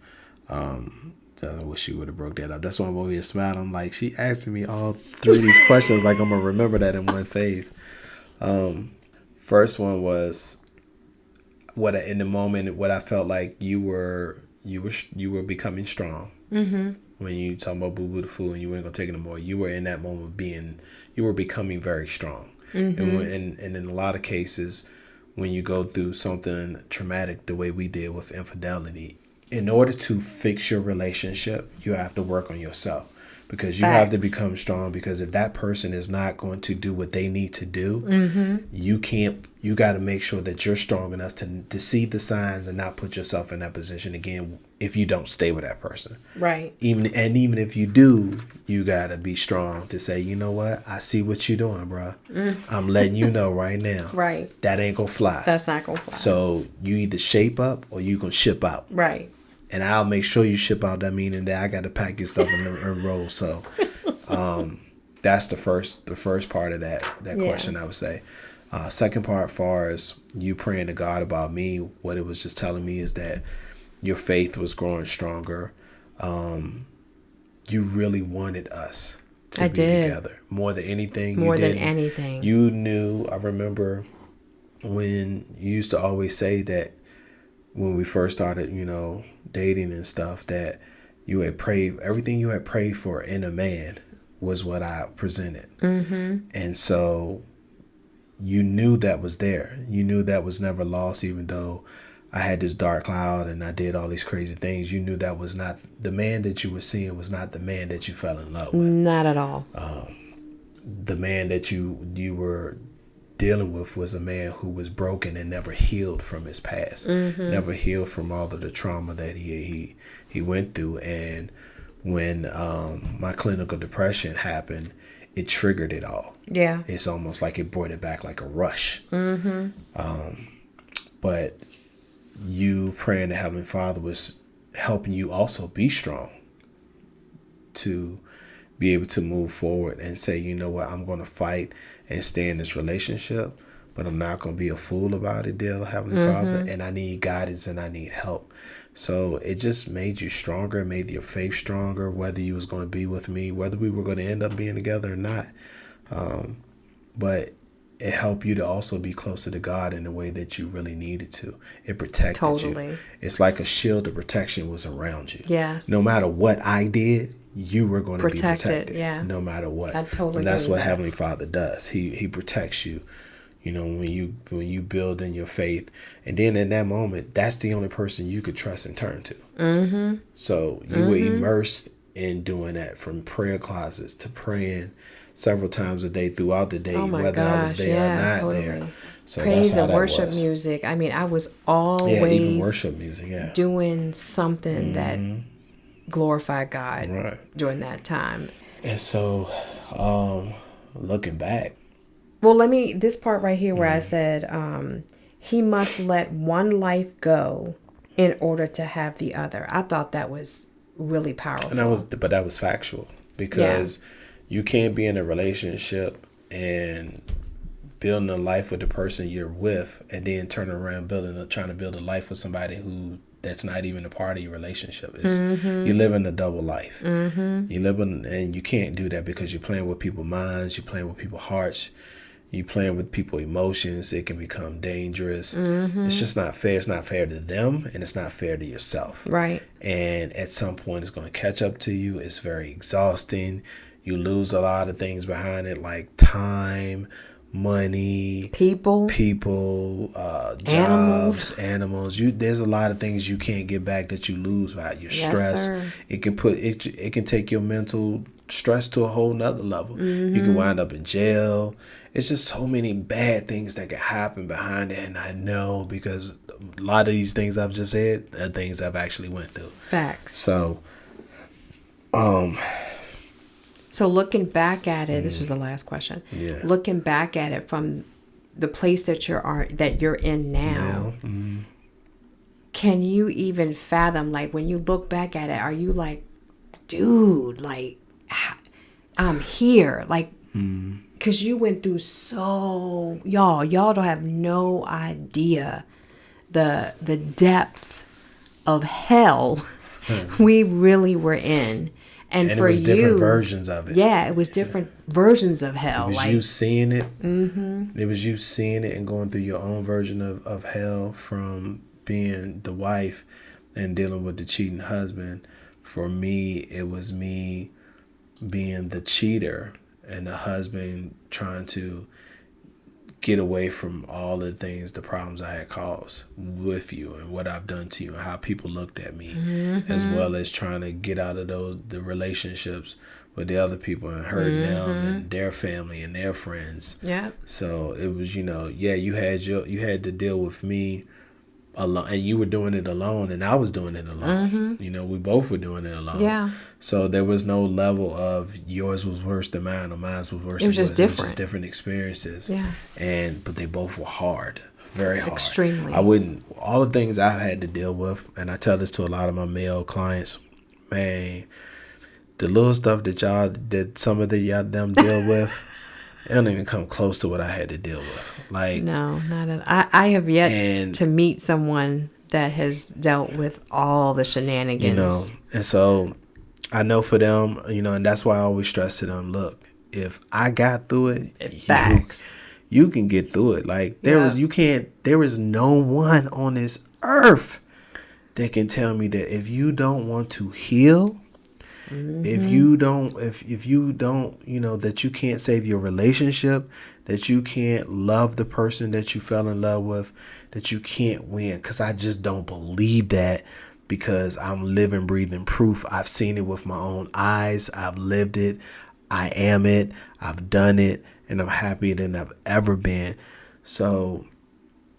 Speaker 3: I wish she would have broke that up. That's why I'm over here smiling. I'm like, she asking me all three of these questions like I'm going to remember that in one phase. First one was in the moment, what I felt like you were becoming strong. Mm-hmm. When you talking about Boo Boo the Fool and you weren't going to take it no more, you were in that moment you were becoming very strong. Mm-hmm. And in a lot of cases, when you go through something traumatic the way we did with infidelity, in order to fix your relationship, you have to work on yourself. Because you have to become strong, because if that person is not going to do what they need to do, mm-hmm. you got to make sure that you're strong enough to see the signs and not put yourself in that position again if you don't stay with that person.
Speaker 2: Right.
Speaker 3: Even if you do, you got to be strong to say, you know what? I see what you're doing, bro. I'm letting you know right now.
Speaker 2: Right.
Speaker 3: That ain't going to fly.
Speaker 2: That's not going to fly.
Speaker 3: So you either shape up or you going to ship out.
Speaker 2: Right.
Speaker 3: And I'll make sure you ship out. That meaning that I got to pack your stuff and roll. So that's the first part of that question, I would say. Second part, far as you praying to God about me, what it was just telling me is that your faith was growing stronger. You really wanted us to be together more than anything.
Speaker 2: More than anything.
Speaker 3: You knew. I remember when you used to always say that when we first started, dating and stuff, that you had prayed, everything you had prayed for in a man was what I presented. Mm-hmm. And so you knew that was there. You knew that was never lost, even though I had this dark cloud and I did all these crazy things. You knew that was not the man that you were seeing, was not the man that you fell in love with.
Speaker 2: Not at all.
Speaker 3: The man that you were dealing with was a man who was broken and never healed from his past, mm-hmm. never healed from all of the trauma that he went through. And when my clinical depression happened, it triggered it all.
Speaker 2: Yeah,
Speaker 3: it's almost like it brought it back like a rush. Mm-hmm. But you praying to Heavenly Father was helping you also be strong to be able to move forward and say, you know what, I'm going to fight and stay in this relationship, but I'm not going to be a fool about it, dear Heavenly mm-hmm. Father, and I need guidance and I need help. So it just made you stronger, made your faith stronger, whether you was going to be with me, whether we were going to end up being together or not. But it helped you to also be closer to God in the way that you really needed to. It protected you. It's like a shield of protection was around you.
Speaker 2: Yes.
Speaker 3: No matter what I did, you were going to be protected.
Speaker 2: Yeah.
Speaker 3: No matter what.
Speaker 2: I totally
Speaker 3: And that's
Speaker 2: agree
Speaker 3: what
Speaker 2: with
Speaker 3: Heavenly Father does. He protects you. When you build in your faith, and then in that moment, that's the only person you could trust and turn to. Mm-hmm. So you mm-hmm. were immersed in doing that, from prayer closets to praying several times a day throughout the day, whether I was there or not there. So
Speaker 2: praise and worship music. I mean, I was always
Speaker 3: even worship music,
Speaker 2: doing something
Speaker 3: mm-hmm.
Speaker 2: that glorified God during that time.
Speaker 3: And so, looking back.
Speaker 2: Well, this part right here where I said, he must let one life go in order to have the other. I thought that was really powerful.
Speaker 3: And that was factual, because you can't be in a relationship and building a life with the person you're with and then turn around trying to build a life with somebody that's not even a part of your relationship. Mm-hmm. You live in a double life. Mm-hmm. And you can't do that, because you're playing with people's minds, you're playing with people's hearts, you playing with people's emotions. It can become dangerous. Mm-hmm. It's just not fair. It's not fair to them, and it's not fair to yourself.
Speaker 2: Right.
Speaker 3: And at some point, it's going to catch up to you. It's very exhausting. You lose a lot of things behind it, like time, money, people, jobs, animals. There's a lot of things you can't get back that you lose by your stress. Sir. It can take your mental stress to a whole nother level. Mm-hmm. You can wind up in jail. It's just so many bad things that can happen behind it. And I know, because a lot of these things I've just said are things I've actually went through.
Speaker 2: Facts.
Speaker 3: So,
Speaker 2: so looking back at it, this was the last question. Yeah. Looking back at it from the place that you're in now, mm-hmm. can you even fathom, like, when you look back at it, are you like, dude, like, I'm here, like, because you went through y'all don't have no idea the depths of hell we really were in. And for
Speaker 3: it was
Speaker 2: you,
Speaker 3: different versions of it.
Speaker 2: Yeah, it was different versions of hell.
Speaker 3: It was you seeing it. It was you seeing it and going through your own version of hell, from being the wife and dealing with the cheating husband. For me, it was me being the cheater and the husband trying to get away from all the things, the problems I had caused with you and what I've done to you and how people looked at me, as well as trying to get out of the relationships with the other people and hurting them and their family and their friends.
Speaker 2: Yeah.
Speaker 3: So it was, you had to deal with me alone, and you were doing it alone, and I was doing it alone. We both were doing it alone.
Speaker 2: Yeah. So
Speaker 3: there was no level of yours was worse than mine or mine was worse than yours.
Speaker 2: It was just different.
Speaker 3: It was just different experiences.
Speaker 2: Yeah.
Speaker 3: But they both were hard, very hard.
Speaker 2: Extremely.
Speaker 3: All the things I've had to deal with, and I tell this to a lot of my male clients, man, the little stuff that some of them deal with, it don't even come close to what I had to deal with. Like,
Speaker 2: no, not at all. I have yet to meet someone that has dealt with all the shenanigans.
Speaker 3: And so I know for them, and that's why I always stress to them, look, if I got through it,
Speaker 2: facts.
Speaker 3: You can get through it. Like there is no one on this earth that can tell me that if you don't want to heal, if you don't, that you can't save your relationship, that you can't love the person that you fell in love with, that you can't win. Because I just don't believe that, because I'm living, breathing proof. I've seen it with my own eyes. I've lived it. I am it. I've done it. And I'm happier than I've ever been. So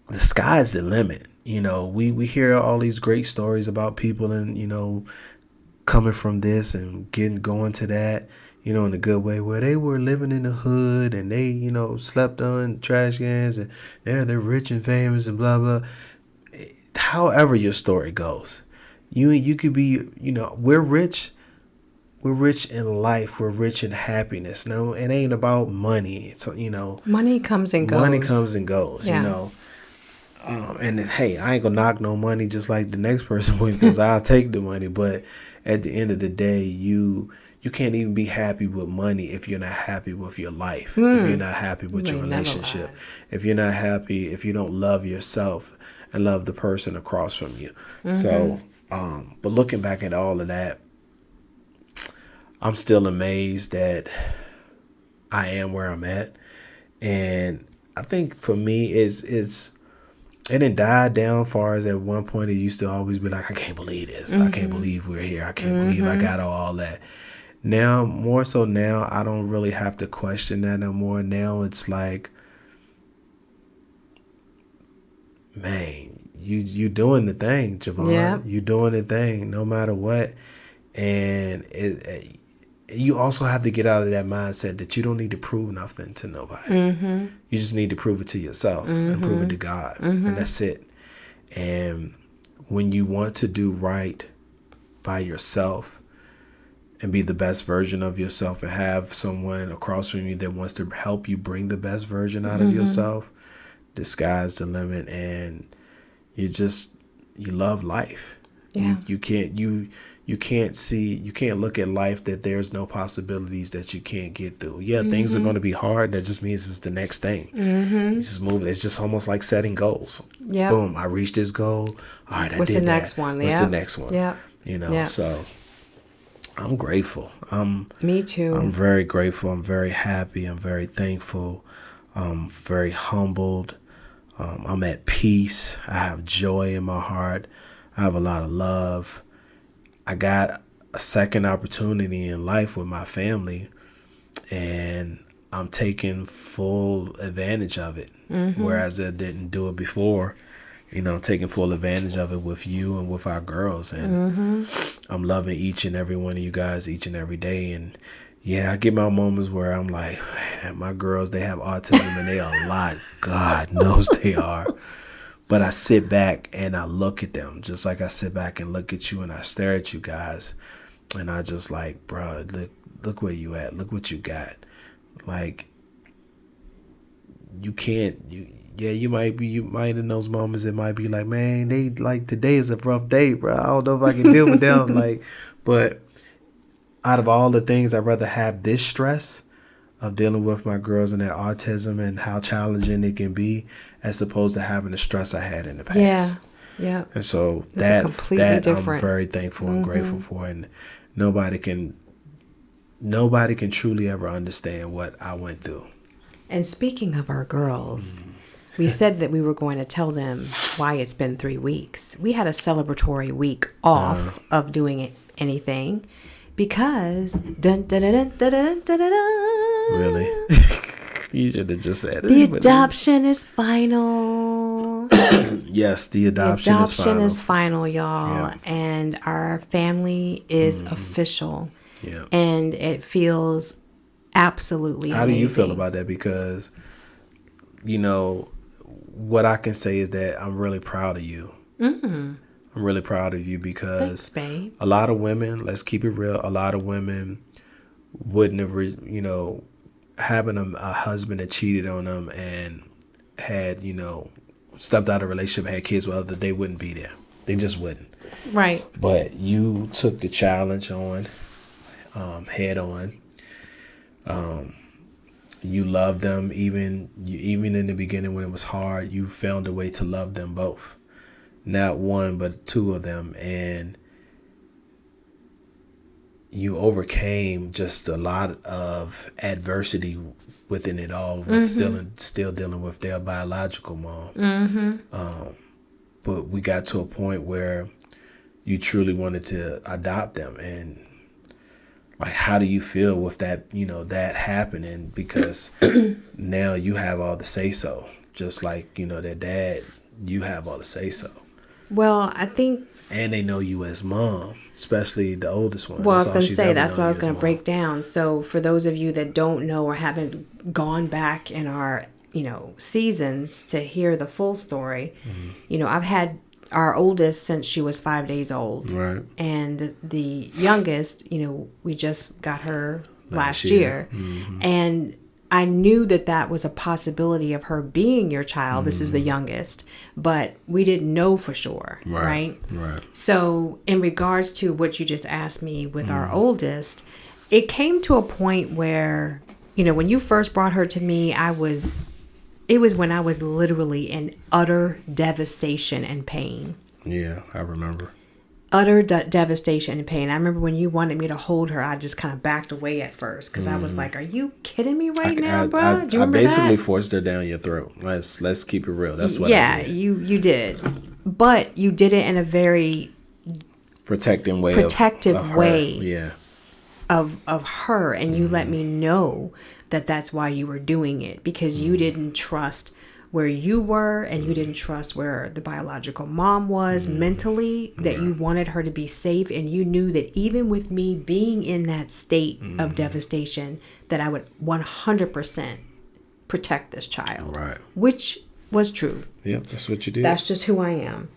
Speaker 3: the sky's the limit. We hear all these great stories about people and, coming from this and going to that, in a good way, where they were living in the hood and they, slept on trash cans and they're rich and famous and blah, blah. However your story goes, you could be, we're rich. We're rich in life. We're rich in happiness. No, it ain't about money. It's,
Speaker 2: money comes and goes.
Speaker 3: Money comes and goes,
Speaker 2: Yeah.
Speaker 3: And then, hey, I ain't gonna knock no money just like the next person would, because I'll take the money. But at the end of the day, you can't even be happy with money if you're not happy with your life, if you're not happy with your relationship, if you're not happy, if you don't love yourself and love the person across from you. So, but looking back at all of that, I'm still amazed that I am where I'm at. And I think for me, it didn't die down far as at one point it used to always be like, I can't believe this. I can't believe we're here. I can't believe I got all that. Now, more so now, I don't really have to question that no more. Now it's like, man, you doing the thing, Javon.
Speaker 2: Yeah.
Speaker 3: You doing the thing no matter what. And you also have to get out of that mindset that you don't need to prove nothing to nobody. You just need to prove it to yourself and prove it to God. And that's it. And when you want to do right by yourself and be the best version of yourself and have someone across from you that wants to help you bring the best version out of yourself, the sky's the limit. And you love life.
Speaker 2: Yeah.
Speaker 3: You can't look at life that there's no possibilities that you can't get through. Yeah, things are going to be hard. That just means it's the next thing. You just move. It's just almost like setting goals.
Speaker 2: Yeah.
Speaker 3: Boom, I reached this goal. All right,
Speaker 2: What's
Speaker 3: I did
Speaker 2: the next
Speaker 3: that.
Speaker 2: one?
Speaker 3: What's the next one?
Speaker 2: Yeah.
Speaker 3: So I'm grateful.
Speaker 2: Me too.
Speaker 3: I'm very grateful. I'm very happy. I'm very thankful. I'm very humbled. I'm at peace. I have joy in my heart. I have a lot of love. I got a second opportunity in life with my family, and I'm taking full advantage of it. Whereas I didn't do it before, taking full advantage of it with you and with our girls. And I'm loving each and every one of you guys each and every day. And yeah, I get my moments where I'm like, man, my girls, they have autism and they are a lot. God knows they are. But I sit back and I look at them just like I sit back and look at you and I stare at you guys. And I just like, bro, look where you at. Look what you got. Like, you yeah, you might in those moments, it might be like, man, they like, today is a rough day, bro. I don't know if I can deal with them. Like, but out of all the things, I'd rather have this stress of dealing with my girls and their autism and how challenging it can be, as opposed to having the stress I had in the past.
Speaker 2: Yeah. Yeah.
Speaker 3: And so
Speaker 2: It's
Speaker 3: that
Speaker 2: different.
Speaker 3: I'm very thankful and grateful for, and nobody can truly ever understand what I went through.
Speaker 2: And speaking of our girls, we said that we were going to tell them why it's been 3 weeks. We had a celebratory week off of doing anything because
Speaker 3: Really? You should have just said it.
Speaker 2: The adoption is final.
Speaker 3: Yes, the adoption
Speaker 2: is final, y'all.
Speaker 3: Yeah.
Speaker 2: And our family is official.
Speaker 3: Yeah.
Speaker 2: And it feels absolutely amazing.
Speaker 3: How do you feel about that? Because, you know, what I can say is that I'm really proud of you. I'm really proud of you because
Speaker 2: thanks, babe.
Speaker 3: A lot of women, let's keep it real, a lot of women wouldn't have, having a husband that cheated on them and had, stepped out of a relationship, had kids with others, they wouldn't be there. They just wouldn't.
Speaker 2: Right.
Speaker 3: But you took the challenge on, head on. You loved them even in the beginning when it was hard. You found a way to love them both, not one but two of them, and you overcame just a lot of adversity within it all. With still dealing with their biological mom. But we got to a point where you truly wanted to adopt them, and like, how do you feel with that, that happening? Because now you have all the say-so. Just like, their dad, you have all the say-so.
Speaker 2: Well, I think...
Speaker 3: And they know you as mom, especially the oldest one.
Speaker 2: Well, I was going to say, that's what I was going to break down. So for those of you that don't know or haven't gone back in our, seasons to hear the full story, I've had our oldest since she was 5 days old.
Speaker 3: Right.
Speaker 2: And the youngest, we just got her last year. And I knew that was a possibility of her being your child. This is the youngest, but we didn't know for sure. Right. So in regards to what you just asked me with our oldest, it came to a point where, when you first brought her to me, it was when I was literally in utter devastation and pain.
Speaker 3: Yeah, I remember.
Speaker 2: Utter devastation and pain. I remember when you wanted me to hold her, I just kind of backed away at first because I was like, "Are you kidding me now, bro?" Do you remember
Speaker 3: basically
Speaker 2: that?
Speaker 3: Forced her down your throat. Let's keep it real. That's what.
Speaker 2: Yeah,
Speaker 3: I did.
Speaker 2: you did, but you did it in a very
Speaker 3: protective way. Yeah.
Speaker 2: Of her, and you let me know that's why you were doing it, because you didn't trust where you were, and you didn't trust where the biological mom was mentally, that you wanted her to be safe, and you knew that even with me being in that state of devastation, that I would 100% protect this child.
Speaker 3: Right.
Speaker 2: Which was true.
Speaker 3: Yep, that's what you did.
Speaker 2: That's just who I am.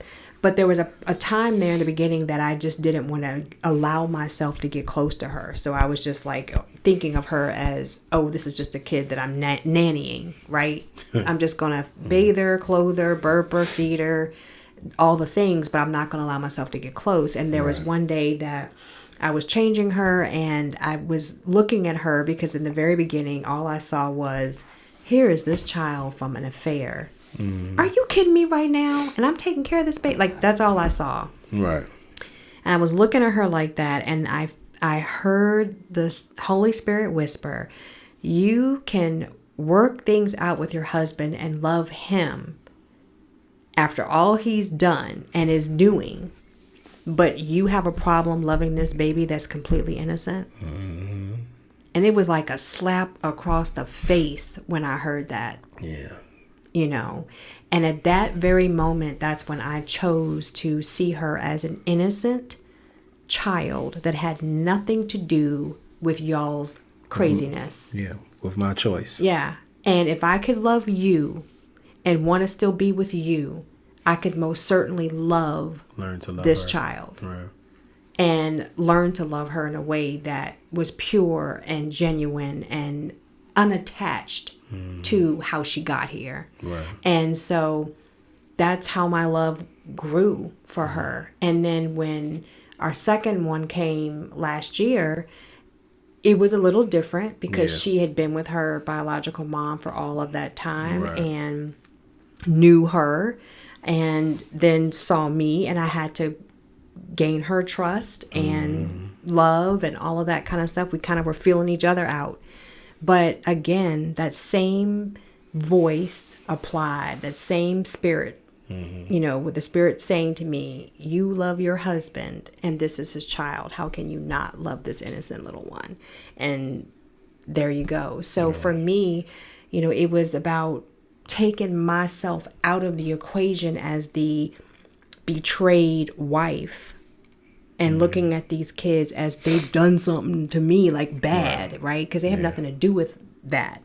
Speaker 2: But there was a time there in the beginning that I just didn't want to allow myself to get close to her. So I was just like thinking of her as, oh, this is just a kid that I'm nannying, right? I'm just going to bathe her, clothe her, burp her, feed her, all the things, but I'm not going to allow myself to get close. And there was one day that I was changing her, and I was looking at her because in the very beginning, all I saw was, here is this child from an affair. Are you kidding me right now? And I'm taking care of this baby. Like, that's all I saw.
Speaker 3: Right.
Speaker 2: And I was looking at her like that, and I heard the Holy Spirit whisper, you can work things out with your husband and love him after all he's done and is doing, but you have a problem loving this baby that's completely innocent. And it was like a slap across the face when I heard that.
Speaker 3: Yeah.
Speaker 2: And at that very moment, that's when I chose to see her as an innocent child that had nothing to do with y'all's craziness.
Speaker 3: Yeah, with my choice.
Speaker 2: Yeah. And if I could love you and want to still be with you, I could most certainly learn to love this child.
Speaker 3: Right.
Speaker 2: And learn to love her in a way that was pure and genuine and unattached to how she got here.
Speaker 3: Right.
Speaker 2: And so that's how my love grew for her. And then when our second one came last year, it was a little different because she had been with her biological mom for all of that time and knew her, and then saw me, and I had to gain her trust and love and all of that kind of stuff. We kind of were feeling each other out. But again, that same voice applied, that same spirit, you know, with the spirit saying to me, you love your husband and this is his child. How can you not love this innocent little one? And there you go. So for me, you know, it was about taking myself out of the equation as the betrayed wife and looking at these kids as they've done something to me, like bad, right? Because they have nothing to do with that.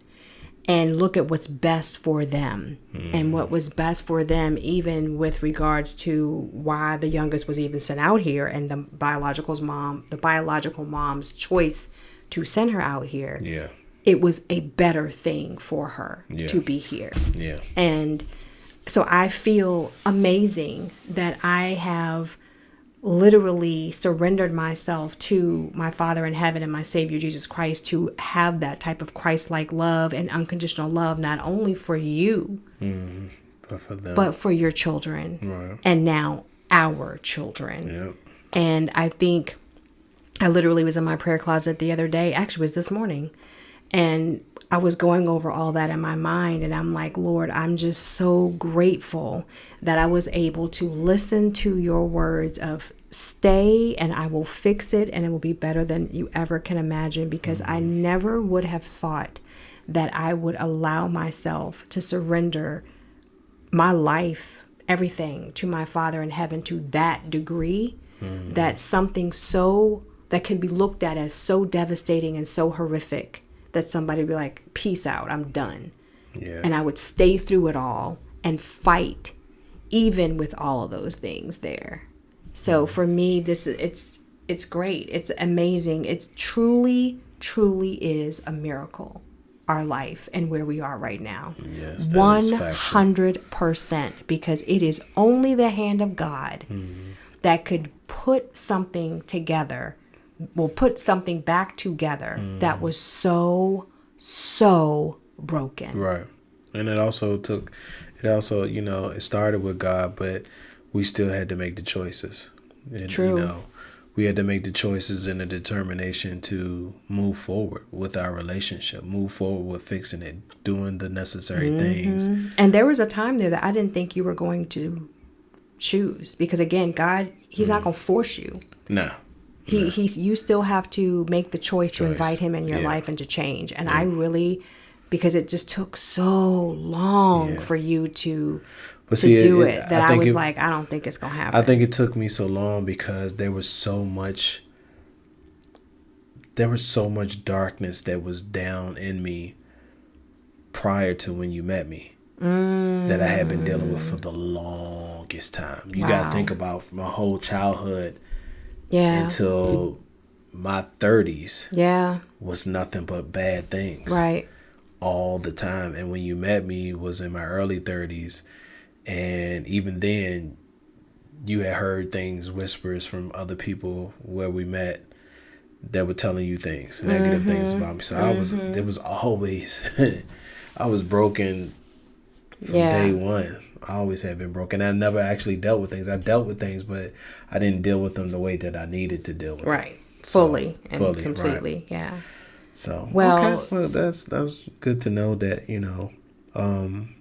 Speaker 2: And look at what's best for them. And what was best for them, even with regards to why the youngest was even sent out here, and the biological mom's choice to send her out here.
Speaker 3: Yeah.
Speaker 2: It was a better thing for her to be here.
Speaker 3: Yeah.
Speaker 2: And so I feel amazing that I have literally surrendered myself to my Father in heaven and my Savior Jesus Christ to have that type of Christ-like love and unconditional love, not only for you,
Speaker 3: But for them.
Speaker 2: but for your children.
Speaker 3: Right.
Speaker 2: And now our children.
Speaker 3: Yep.
Speaker 2: And I think I literally was in my prayer closet the other day, actually it was this morning, and I was going over all that in my mind, and I'm like, Lord, I'm just so grateful that I was able to listen to your words of stay and I will fix it and it will be better than you ever can imagine, because I never would have thought that I would allow myself to surrender my life, everything, to my Father in heaven to that degree, that something so that can be looked at as so devastating and so horrific that somebody would be like, peace out, I'm done.
Speaker 3: Yeah.
Speaker 2: And I would stay through it all and fight even with all of those things there. So for me, it's great. It's amazing. It truly is a miracle, our life and where we are right now.
Speaker 3: Yes, that is factual.
Speaker 2: 100%, because it is only the hand of God that could put something together, will put something back together that was so broken.
Speaker 3: Right. And it also, you know, it started with God, but we still had to make the choices. And,
Speaker 2: True.
Speaker 3: You know, we had to make the choices and the determination to move forward with our relationship, move forward with fixing it, doing the necessary things.
Speaker 2: And there was a time there that I didn't think you were going to choose, because again, God, he's not going to force you.
Speaker 3: No.
Speaker 2: You still have to make the choice to invite him in your life and to change. And I really, because it just took so long for you to do it, that I was like, I don't think it's going to happen.
Speaker 3: I think it took me so long because there was so much darkness that was down in me prior to when you met me that I had been dealing with for the longest time. You got to think about my whole childhood until my 30s was nothing but bad things.
Speaker 2: Right.
Speaker 3: All the time. And when you met me was in my early 30s. And even then, you had heard things, whispers from other people where we met that were telling you things, negative things about me. So it was always, I was broken from day one. I always had been broken. I never actually dealt with things. I dealt with things, but I didn't deal with them the way that I needed to deal with them.
Speaker 2: Right. Fully and completely. Right. Yeah.
Speaker 3: So,
Speaker 2: well,
Speaker 3: that was good to know that, you know,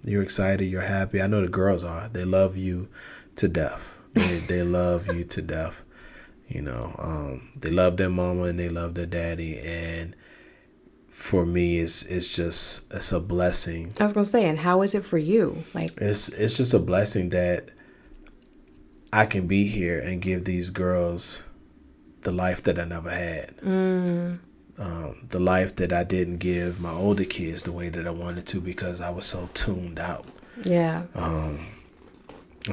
Speaker 3: you're excited, you're happy. I know the girls are. They love you to death. They love you to death. You know, they love their mama and they love their daddy. And for me, it's a blessing.
Speaker 2: I was gonna say, and how is it for you? Like,
Speaker 3: it's just a blessing that I can be here and give these girls the life that I never had. The life that I didn't give my older kids the way that I wanted to, because I was so tuned out.
Speaker 2: Yeah.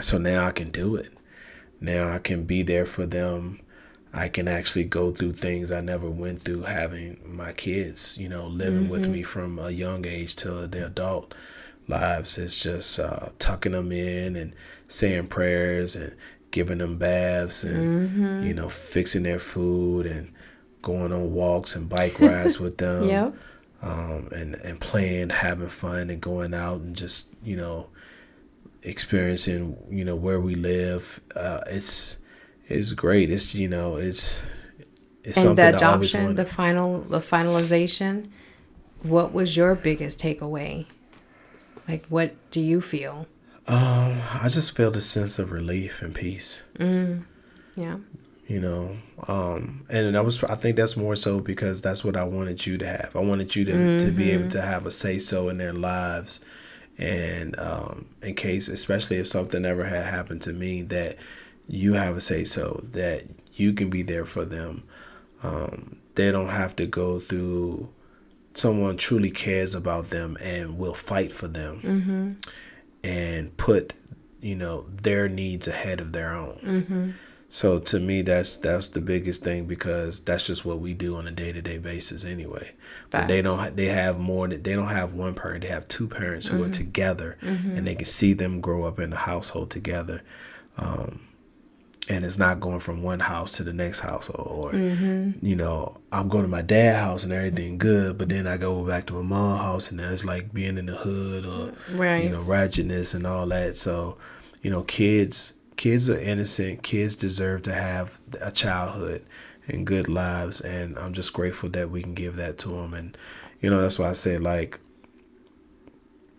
Speaker 3: So now I can do it. Now I can be there for them. I can actually go through things I never went through having my kids, living with me from a young age till their adult lives. It's just tucking them in and saying prayers and giving them baths and, fixing their food and going on walks and bike rides with them.
Speaker 2: Yep.
Speaker 3: And playing, having fun and going out and just, experiencing, where we live. It's great. It's
Speaker 2: And
Speaker 3: something
Speaker 2: the
Speaker 3: I always
Speaker 2: adoption,
Speaker 3: wanted.
Speaker 2: the finalization, what was your biggest takeaway? Like, what do you feel?
Speaker 3: I just feel the sense of relief and peace.
Speaker 2: Yeah.
Speaker 3: And I think that's more so because that's what I wanted you to have. I wanted you to be able to have a say so in their lives, and in case, especially if something ever had happened to me, that you have a say so, that you can be there for them. They don't have to go through. Someone truly cares about them and will fight for them and put their needs ahead of their own. So to me, that's the biggest thing, because that's just what we do on a day-to-day basis anyway. But they don't have one parent, they have two parents who are together, and they can see them grow up in the household together. And it's not going from one house to the next house, or I'm going to my dad's house and everything good, but then I go back to my mom's house and it's like being in the hood, or
Speaker 2: Right.
Speaker 3: ratchetness and all that. So kids are innocent. Kids deserve to have a childhood and good lives, and I'm just grateful that we can give that to them. And that's why I say, like,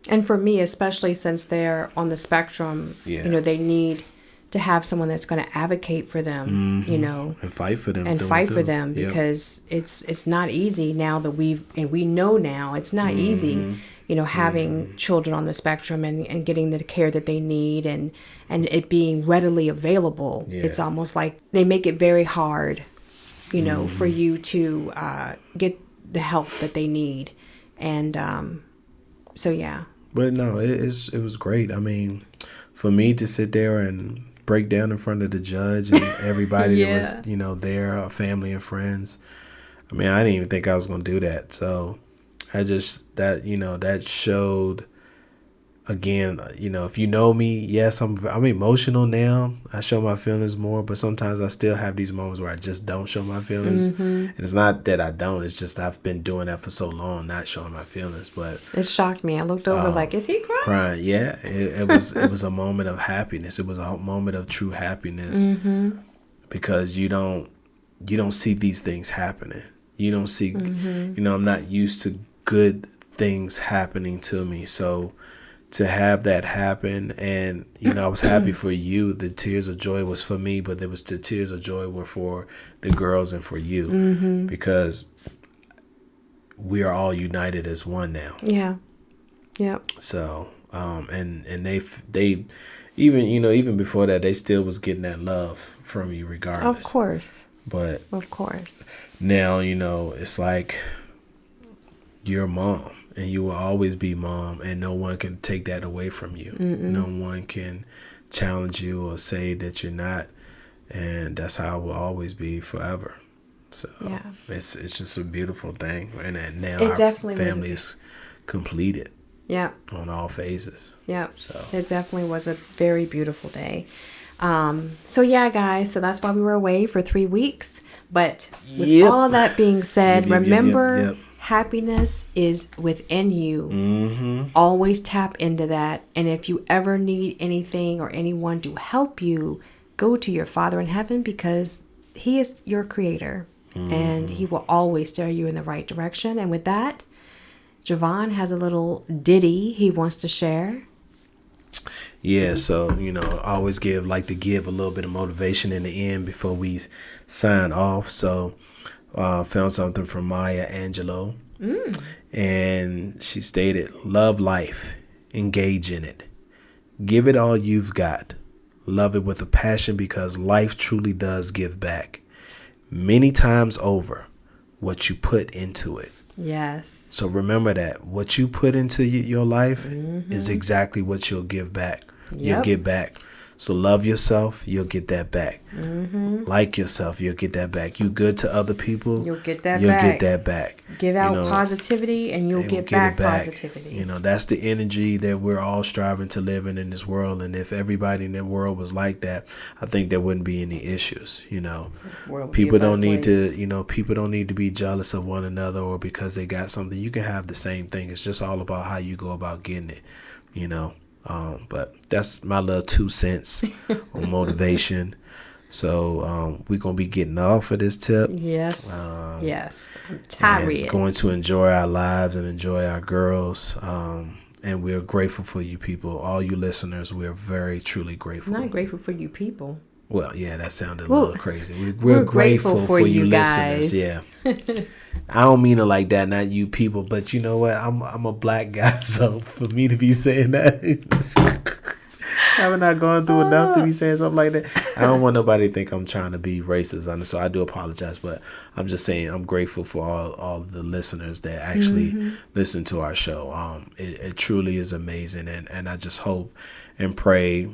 Speaker 2: And for me, especially since they're on the spectrum, they need to have someone that's going to advocate for them,
Speaker 3: and fight for them, Yep.
Speaker 2: because it's not easy now that we know now it's not easy, having children on the spectrum and getting the care that they need and it being readily available.
Speaker 3: Yeah.
Speaker 2: It's almost like they make it very hard, for you to get the help that they need. And so, yeah.
Speaker 3: But no, it was great. I mean, for me to sit there and break down in front of the judge and everybody that was, there, family and friends. I mean, I didn't even think I was going to do that. So that showed, again, if you know me, yes, I'm emotional now. I show my feelings more, but sometimes I still have these moments where I just don't show my feelings. And it's not that I don't, it's just I've been doing that for so long, not showing my feelings. But
Speaker 2: It shocked me. I looked over like, is he crying?
Speaker 3: crying, yeah, it was a moment of happiness. It was a moment of true happiness, because you don't see these things happening. You don't see, I'm not used to good things happening to me. So to have that happen, and I was happy for you. The tears of joy was for me, but the tears of joy were for the girls and for you, because we are all united as one now.
Speaker 2: Yeah. Yep.
Speaker 3: So and they even before that, they still was getting that love from you regardless.
Speaker 2: Of course.
Speaker 3: But
Speaker 2: Of course.
Speaker 3: now it's like you're mom, and you will always be mom, and no one can take that away from you. No one can challenge you or say that you're not, and that's how it will always be forever. So
Speaker 2: Yeah.
Speaker 3: it's just a beautiful thing, and now
Speaker 2: It
Speaker 3: our
Speaker 2: definitely was
Speaker 3: family is completed
Speaker 2: Yeah.
Speaker 3: on all phases.
Speaker 2: Yeah.
Speaker 3: So
Speaker 2: It definitely was a very beautiful day. So yeah, guys, so that's why we were away for 3 weeks. But with
Speaker 3: Yep.
Speaker 2: all that being said,
Speaker 3: Yep.
Speaker 2: remember, happiness is within you. Always tap into that. And if you ever need anything or anyone to help you, go to your Father in heaven, because he is your creator and he will always steer you in the right direction. And with that, Javon has a little ditty he wants to share.
Speaker 3: Yeah, so I always like to give a little bit of motivation in the end before we sign off. So found something from Maya Angelou, and she stated, "Love life, engage in it, give it all you've got, love it with a passion, because life truly does give back many times over what you put into it."
Speaker 2: Yes.
Speaker 3: So remember that what you put into your life is exactly what you'll give back. You'll
Speaker 2: Yep.
Speaker 3: get back. So love yourself, you'll get that back. Like yourself, you'll get that back. You good to other people,
Speaker 2: You'll get that
Speaker 3: you'll
Speaker 2: back.
Speaker 3: get that back.
Speaker 2: Give
Speaker 3: You
Speaker 2: out
Speaker 3: know,
Speaker 2: positivity and you'll
Speaker 3: they will
Speaker 2: get
Speaker 3: it
Speaker 2: back positivity.
Speaker 3: You know, that's the energy that we're all striving to live in this world. And if everybody in the world was like that, I think there wouldn't be any issues. You know, people don't need to, people don't need to be jealous of one another or because they got something. You can have the same thing. It's just all about how you go about getting it, but that's my little 2 cents on motivation. So we're going to be getting off of this tip.
Speaker 2: Yes. Yes. I'm tired.
Speaker 3: Going to enjoy our lives and enjoy our girls. And we're grateful for you people. All you listeners, we're very, truly grateful.
Speaker 2: I'm not grateful for you people.
Speaker 3: Well, yeah, that sounded a little crazy. We're grateful for you
Speaker 2: guys.
Speaker 3: listeners. Yeah. I don't mean it like that, not you people, but you know what? I'm a black guy, so for me to be saying that, haven't I gone through enough to be saying something like that? I don't want nobody to think I'm trying to be racist on it, so I do apologize, but I'm just saying I'm grateful for all the listeners that actually listen to our show. It truly is amazing, and I just hope and pray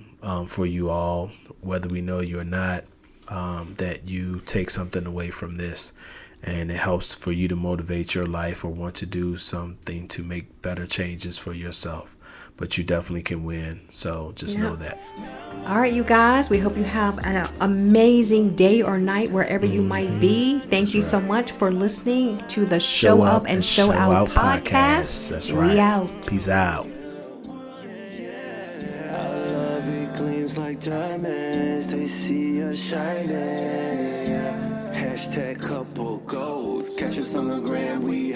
Speaker 3: for you all, whether we know you or not, that you take something away from this. And it helps for you to motivate your life or want to do something to make better changes for yourself. But you definitely can win. So just know that.
Speaker 2: All right, you guys. We hope you have an amazing day or night wherever you might be. Thank you so much for listening to the Show Up and Show Out podcast.
Speaker 3: That's right.
Speaker 2: We out.
Speaker 3: Peace out.
Speaker 1: Our love, it gleams like diamonds. They see us shining. Hashtag couple goals. Catch us on the gram. We